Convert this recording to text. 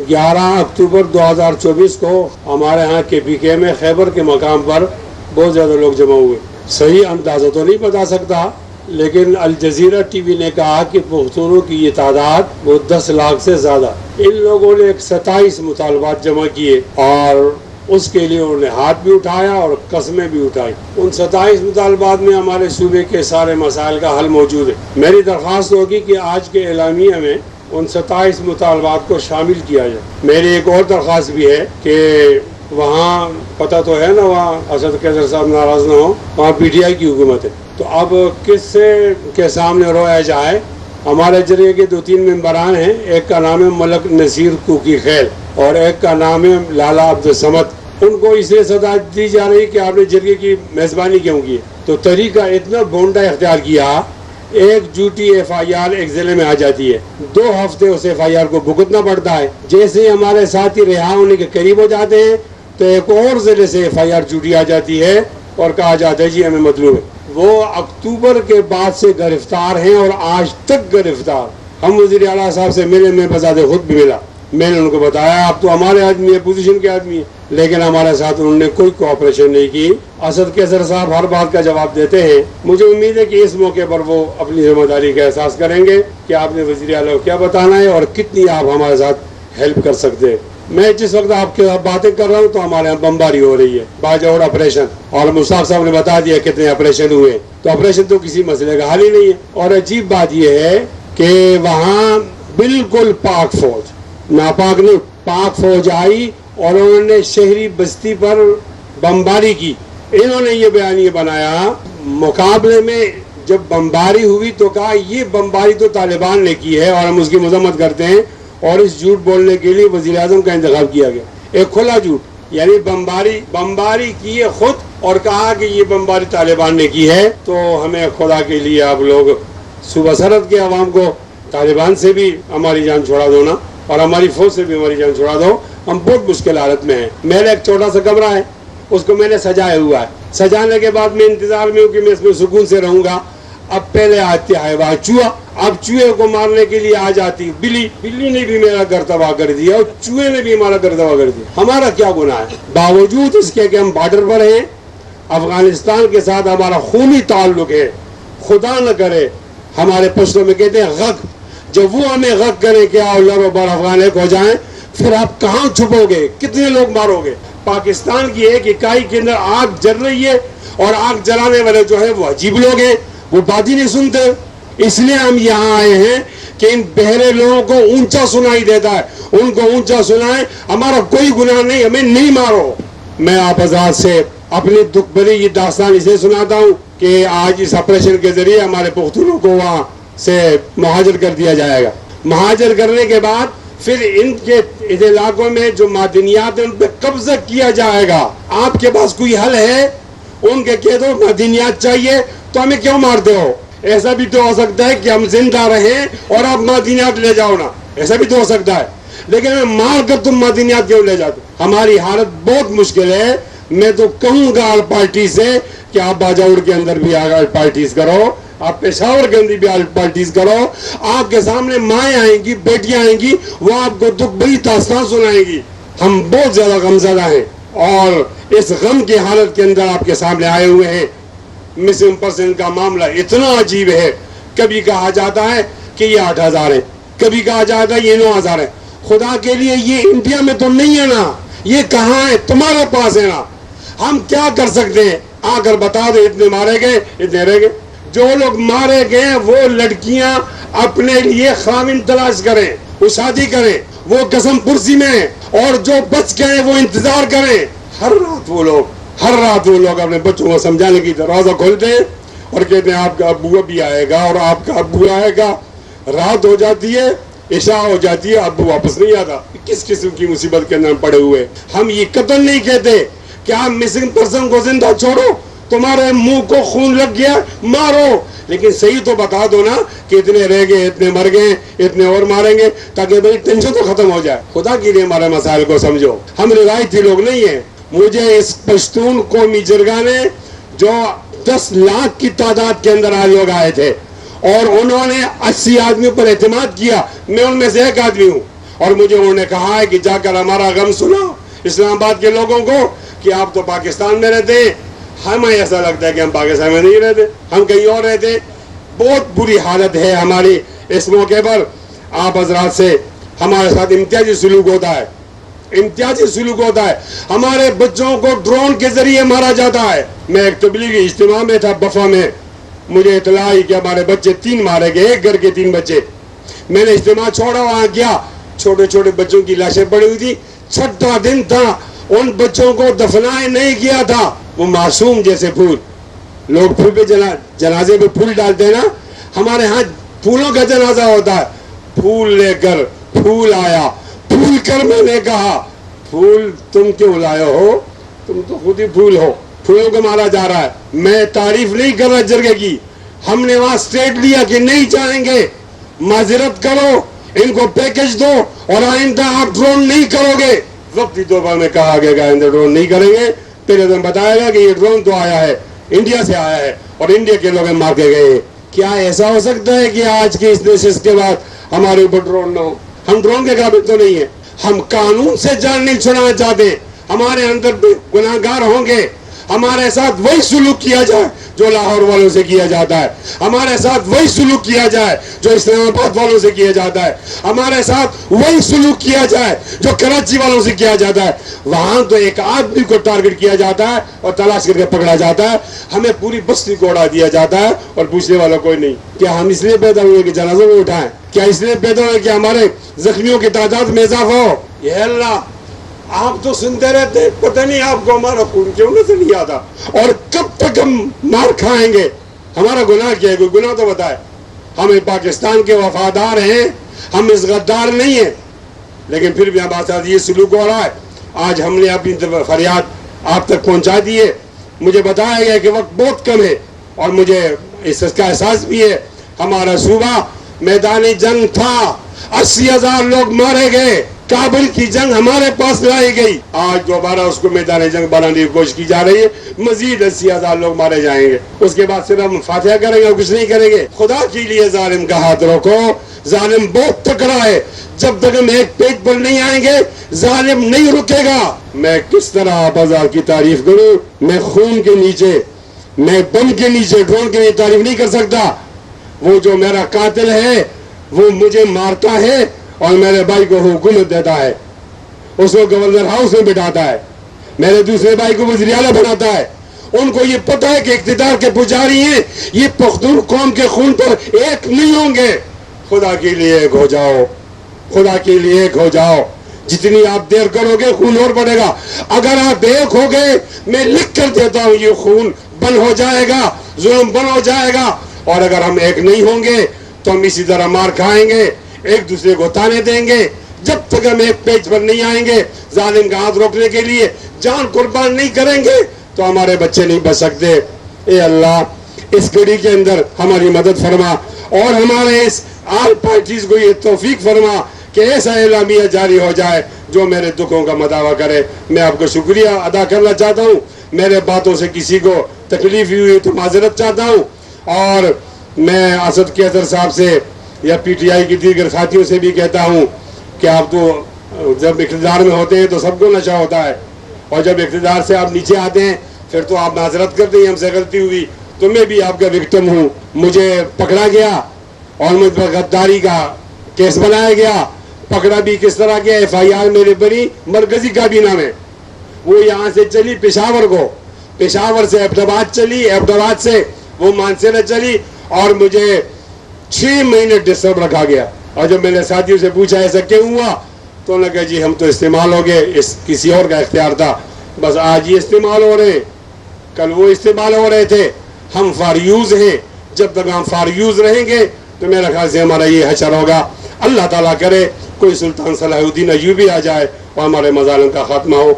11 अक्टूबर 2024 को हमारे यहाँ KPK में खैबर के मकाम पर बहुत ज़्यादा लोग जमा हुए। सही अंदाज़ा तो नहीं बता सकता, लेकिन अल जजीरा टीवी ने कहा कि पुख्तूनों की ये तादाद वो 10 लाख से ज़्यादा। इन लोगों ने 27 मुतालबात जमा किए और उसके लिए उन्होंने हाथ भी उठाया और कस्में भी उठाई। उन 27 मुतालबात में हमारे सूबे के सारे मसाइल का हल मौजूद है। मेरी दरख्वास्त होगी कि आज के एलामिया में उन 27 मुतालबात को शामिल किया जाए। मेरी एक और दरख्वास्त भी है कि वहाँ पता तो है ना, वहाँ असद कैसर साहब नाराज ना हो, वहाँ PTI की हुकूमत है, तो अब किससे के सामने रोया जाए। हमारे जरिए के 2-3 मेंबरान हैं, एक का नाम है मलक नसीर कुकी खैल और एक का नाम है लाला अब्दुल समद। उनको इसलिए सजा दी जा रही कि आपने जरिए की मेज़बानी क्यों की। तो तरीका इतना भोंडा इख्तियार किया, एक झूठी FIR एक जिले में आ जाती है, 2 हफ्ते उस FIR को भुगतना पड़ता है। जैसे ही हमारे साथी रिहा होने के करीब हो जाते हैं तो एक और जिले से FIR झूठी आ जाती है और कहा जाता है जी हमें मतलूब है। वो अक्टूबर के बाद से गिरफ्तार हैं और आज तक गिरफ्तार। हम वज़ीर आला साहब से मिले, मैं बजाते खुद भी मिला, मैंने उनको बताया आप तो हमारे आदमी है, पोजीशन के आदमी है, लेकिन हमारे साथ उन्होंने कोई कोऑपरेशन नहीं की। असद कैसर साहब हर बात का जवाब देते हैं। मुझे उम्मीद है कि इस मौके पर वो अपनी जिम्मेदारी का एहसास करेंगे कि आपने वज़ीर आला को क्या बताना है और कितनी आप हमारे साथ हेल्प कर सकते हैं। मैं जिस वक्त आपके साथ बातें कर रहा हूँ तो हमारे यहाँ बमबारी हो रही है, बाजौड़ ऑपरेशन, और मुश्ताक साहब ने बता दिया कितने ऑपरेशन हुए। तो ऑपरेशन तो किसी मसले का हल ही नहीं है। और अजीब बात यह है कि वहाँ बिल्कुल पाक फौज, नापाक नहीं, पाक फौज आई और उन्होंने शहरी बस्ती पर बमबारी की। इन्होंने ये बयानिए बनाया, मुकाबले में जब बमबारी हुई तो कहा ये बमबारी तो तालिबान ने की है और हम उसकी मजम्मत करते हैं, और इस झूठ बोलने के लिए वज़ीर आज़म का इंतखाब किया गया। एक खुला झूठ, यानी बमबारी की है खुद और कहा कि ये बमबारी तालिबान ने की है। तो हमें खुदा के लिए आप लोग सूबा सरहद के अवाम को तालिबान से भी हमारी जान छुड़ा दो ना, और हमारी फौज से भी हमारी जान छुड़ा दो। हम बहुत मुश्किल हालत में हैं। मेरा एक छोटा सा कमरा है, उसको मैंने सजाया हुआ है। सजाने के बाद मैं इंतजार में हूँ कि मैं इसमें सुकून से रहूंगा। अब पहले आते है वहाँ चूहा, अब चूहे को मारने के लिए आ जाती बिल्ली। बिल्ली ने भी मेरा घर तबाह कर दिया और चूहे ने भी हमारा घर तबाह कर दिया। हमारा क्या गुनाह है? बावजूद इसके कि हम बॉर्डर पर हैं, अफगानिस्तान के साथ हमारा खूनी ताल्लुक है। खुदा न करे, हमारे पश्तों में कहते हैं गक, जब वो हमें गक करें कि आओ लड़ो बर अफगान एक हो जाए, फिर आप कहाँ छुपोगे, कितने लोग मारोगे? पाकिस्तान की एक इकाई के अंदर आग जल रही है और आग जलाने वाले जो है वो अजीब लोग हैं, वो बात ही नहीं सुनते। इसलिए हम यहाँ आए हैं कि इन बहरे लोगों को ऊंचा सुनाई देता है, उनको ऊंचा सुनाए, हमारा कोई गुनाह नहीं, हमें नहीं मारो। मैं आप हज़रात से अपनी दुख भरी ये दास्तान इसे सुनाता हूँ कि आज इस ऑपरेशन के जरिए हमारे पुख्तूनों को वहाँ से मुहाजिर कर दिया जाएगा। मुहाजिर करने के बाद फिर इनके इन इलाकों में जो मादनियात है उन पर कब्जा किया जाएगा। आपके पास कोई हल है? उनके कह दो मादनियात चाहिए तो हमें क्यों मारते हो? ऐसा भी तो हो सकता है कि हम जिंदा रहें और आप मादनियात ले जाओ ना, ऐसा भी तो हो सकता है, लेकिन मार कर तुम मादनियात क्यों ले जाते? हमारी हालत बहुत मुश्किल है। मैं तो कहूँगा आल पार्टी से कि आप बाजाउर के अंदर भी आल पार्टीज करो, आप पेशावर के अंदर भी आल पार्टीज करो। आपके सामने माएँ आएंगी, बेटियां आएंगी, वो आपको दुख भरी दास्तान सुनाएंगी। हम बहुत ज्यादा गमज़दा हैं और इस गम की हालत के अंदर आपके सामने आए हुए हैं। मिसिंग पर्सन का मामला इतना अजीब है, कभी कहा जाता है कि ये 8,000 है, कभी कहा जाता है ये 9,000 है। खुदा के लिए ये इंडिया में तो नहीं है ना, ये कहाँ है? तुम्हारे पास है ना। हम क्या कर सकते हैं? आकर बता दो इतने मारे गए, इतने रह गए। जो लोग मारे गए वो लड़कियां अपने लिए खामिन तलाश करें, वो शादी करें, वो कसम पुरसी में, और जो बच गए वो इंतजार करें। हर रात वो लोग अपने बच्चों को समझाने की दरवाजा खोलते हैं और कहते हैं आपका अब्बू भी आएगा और आपका अब्बू आएगा। रात हो जाती है, इशा हो जाती है, अब्बू वापस नहीं आता। किस किस्म की मुसीबत के अंदर पड़े हुए। हम ये कतल नहीं कहते कि आप मिसिंग पर्सन को जिंदा छोड़ो, तुम्हारे मुंह को खून लग गया मारो, लेकिन सही तो बता दो ना कि इतने रह गए, इतने मर गए, इतने और मारेंगे, ताकि भाई टेंशन तो खत्म हो जाए। खुदा के लिए हमारे मसाइल को समझो। हम रिवायती लोग नहीं है। मुझे इस पश्तून कौमी जिरगा ने जो 10 लाख की तादाद के अंदर आज लोग आए थे और उन्होंने 80 आदमियों पर एतमाद किया, मैं उनमें से एक आदमी हूँ, اور مجھے انہوں نے کہا ہے کہ جا کر ہمارا غم سناؤ اسلام آباد کے لوگوں کو کہ آپ تو پاکستان میں رہتے ہیں، ہمیں ایسا لگتا ہے کہ ہم پاکستان میں نہیں رہتے، ہم کہیں اور رہتے ہیں۔ بہت بری حالت ہے ہماری اس موقع پر۔ آپ حضرات سے ہمارے ساتھ امتیازی سلوک ہوتا ہے، امتیازی سلوک ہوتا ہے، ہمارے بچوں کو ڈرون کے ذریعے مارا جاتا ہے۔ میں ایک تبلیغی اجتماع میں تھا بفا میں، مجھے اطلاع ہوئی کہ ہمارے بچے 3 مارے گئے، ایک گھر کے 3 بچے۔ میں نے اجتماع چھوڑا، وہاں گیا، چھوٹے چھوٹے بچوں کی لاشیں پڑی ہوئی تھی، 6واں دن تھا، ان بچوں کو دفنائے نہیں کیا تھا، وہ معصوم جیسے پھول۔ لوگ پھول پہ جنازے پہ پھول ڈالتے ہیں نا، ہمارے ہاں پھولوں کا جنازہ ہوتا ہے۔ پھول لے کر پھول آیا، پھول کر میں نے کہا پھول تم کیوں لائے ہو، تم تو خود ہی پھول ہو، پھولوں کو مارا جا رہا ہے۔ میں تعریف نہیں کر رہا جرگے کی، ہم نے وہاں اسٹیٹ لیا کہ نہیں جائیں گے، معذرت کرو، ان کو پیکج دو اور آئندہ آپ ڈرون نہیں کرو گے۔ وقتی طور پر میں کہا گیا کہ آئندہ ڈرون نہیں کریں گے۔ پہلے دن بتایا گیا کہ یہ ڈرون تو آیا ہے، انڈیا سے آیا ہے اور انڈیا کے لوگ مار کے گئے۔ کیا ایسا ہو سکتا ہے کہ آج کی اس نشست کے بعد ہمارے اوپر ڈرون نہ ہو؟ ہم ڈرون کے قابل تو نہیں ہیں، ہم قانون سے جان نہیں چھڑانا چاہتے، ہمارے اندر بھی گناہ گار ہوں گے، ہمارے ساتھ وہی سلوک کیا جائے جو لاہور والوں سے کیا جاتا ہے، ہمارے ساتھ وہی سلوک کیا جائے جو اسلام آباد والوں سے کیا جاتا ہے، ہمارے ساتھ وہی سلوک کیا جائے جو کراچی والوں سے کیا جاتا ہے۔ وہاں تو ایک آدمی کو ٹارگٹ کیا جاتا ہے اور تلاش کر کے پکڑا جاتا ہے، ہمیں پوری بستی کو اڑا دیا جاتا ہے اور پوچھنے والا کوئی نہیں۔ کیا ہم اس لیے پیدا ہوئے کہ جنازوں میں اٹھائیں؟ کیا اس لیے پیدا ہوئے کہ ہمارے زخمیوں کی تعداد میں اضافہ ہو؟ یہ اللہ، آپ تو سنتے رہتے ہیں، پتہ نہیں آپ کو ہمارا خون کیوں نظر نہیں آتا، اور کب تک ہم مار کھائیں گے؟ ہمارا گناہ کیا ہے؟ کوئی گناہ تو بتائے۔ ہم پاکستان کے وفادار ہیں، ہم اس غدار نہیں ہیں، لیکن پھر بھی ہمارے ساتھ یہ سلوک ہو رہا ہے۔ آج ہم نے اپنی فریاد آپ تک پہنچا دی ہے۔ مجھے بتایا گیا کہ وقت بہت کم ہے اور مجھے اس کا احساس بھی ہے۔ ہمارا صوبہ میدان جنگ تھا، 80,000 لوگ مارے گئے، کابل کی جنگ ہمارے پاس لائی گئی، آج دوبارہ اس کو میدان جنگ بنانے کی کوشش کی جا رہی ہے، مزید 80,000 لوگ مارے جائیں گے۔ اس کے بعد صرف ہم فاتحہ کریں گے اور کچھ نہیں کریں گے۔ خدا کے لیے ظالم کا ہاتھ روکو، ظالم بہت تکڑا ہے، جب تک ہم ایک پیج پر نہیں آئیں گے ظالم نہیں رکے گا۔ میں کس طرح بازار کی تعریف کروں؟ میں خون کے نیچے، میں بم کے نیچے، ڈرون کے نیچے تعریف نہیں کر سکتا۔ وہ جو میرا قاتل ہے وہ مجھے مارتا ہے اور میرے بھائی کو حکومت دیتا ہے، اس کو گورنر ہاؤس میں بٹھاتا ہے، میرے دوسرے بھائی کو وزیر اعلیٰ بناتا ہے۔ ان کو یہ پتہ ہے کہ اقتدار کے پجاری ہیں، یہ پختون قوم کے خون پر ایک نہیں ہوں گے۔ خدا کے لیے ایک ہو جاؤ، خدا کے لیے ایک ہو جاؤ۔ جتنی آپ دیر کرو گے خون اور بڑھے گا۔ اگر آپ ایک ہو گئے، میں لکھ کر دیتا ہوں، یہ خون بند ہو جائے گا، ظلم بند ہو جائے گا۔ اور اگر ہم ایک نہیں ہوں گے تو ہم اسی طرح مار کھائیں گے، ایک دوسرے کو تانے دیں گے۔ جب تک ہم ایک پیج پر نہیں آئیں گے، ظالم کا ہاتھ روکنے کے لیے جان قربان نہیں کریں گے، تو ہمارے بچے نہیں بچ سکتے۔ اے اللہ، اس گھڑی کے اندر ہماری مدد فرما اور ہمارے اس آل پارٹیز کو یہ توفیق فرما کہ ایسا اعلامیہ جاری ہو جائے جو میرے دکھوں کا مداوع کرے۔ میں آپ کو شکریہ ادا کرنا چاہتا ہوں، میرے باتوں سے کسی کو تکلیف ہوئی تو معذرت چاہتا ہوں، اور میں اسد قیصر صاحب سے یا پی ٹی آئی کی دیگر ساتھیوں سے بھی کہتا ہوں کہ آپ تو جب اقتدار میں ہوتے ہیں تو سب کو نشہ ہوتا ہے، اور جب اقتدار سے آپ نیچے آتے ہیں پھر تو آپ معذرت کرتے ہیں، ہم سے غلطی ہوئی، تو میں بھی آپ کا وکٹم ہوں، مجھے پکڑا گیا اور مجھ پر غداری کا کیس بنایا گیا۔ پکڑا بھی کس طرح کیا؟ ایف آئی آر میرے بنی مرکزی کابینہ میں، وہ یہاں سے چلی پشاور کو، پشاور سے ایبٹ آباد چلی، ایبٹ آباد سے وہ مانسیرا چلی، اور مجھے 6 مہینے ڈسٹرب رکھا گیا۔ اور جب میں نے ساتھیوں سے پوچھا ایسا کیوں ہوا تو انہوں نے کہا جی ہم تو استعمال ہو گئے، اس کسی اور کا اختیار تھا، بس آج یہ استعمال ہو رہے ہیں، کل وہ استعمال ہو رہے تھے، ہم فار یوز ہیں، جب تک ہم فار یوز رہیں گے تو میرا خیال سے ہمارا یہ حشر ہوگا۔ اللہ تعالیٰ کرے کوئی سلطان صلاح الدین ایوبی آ جائے اور ہمارے مظالم کا خاتمہ ہو۔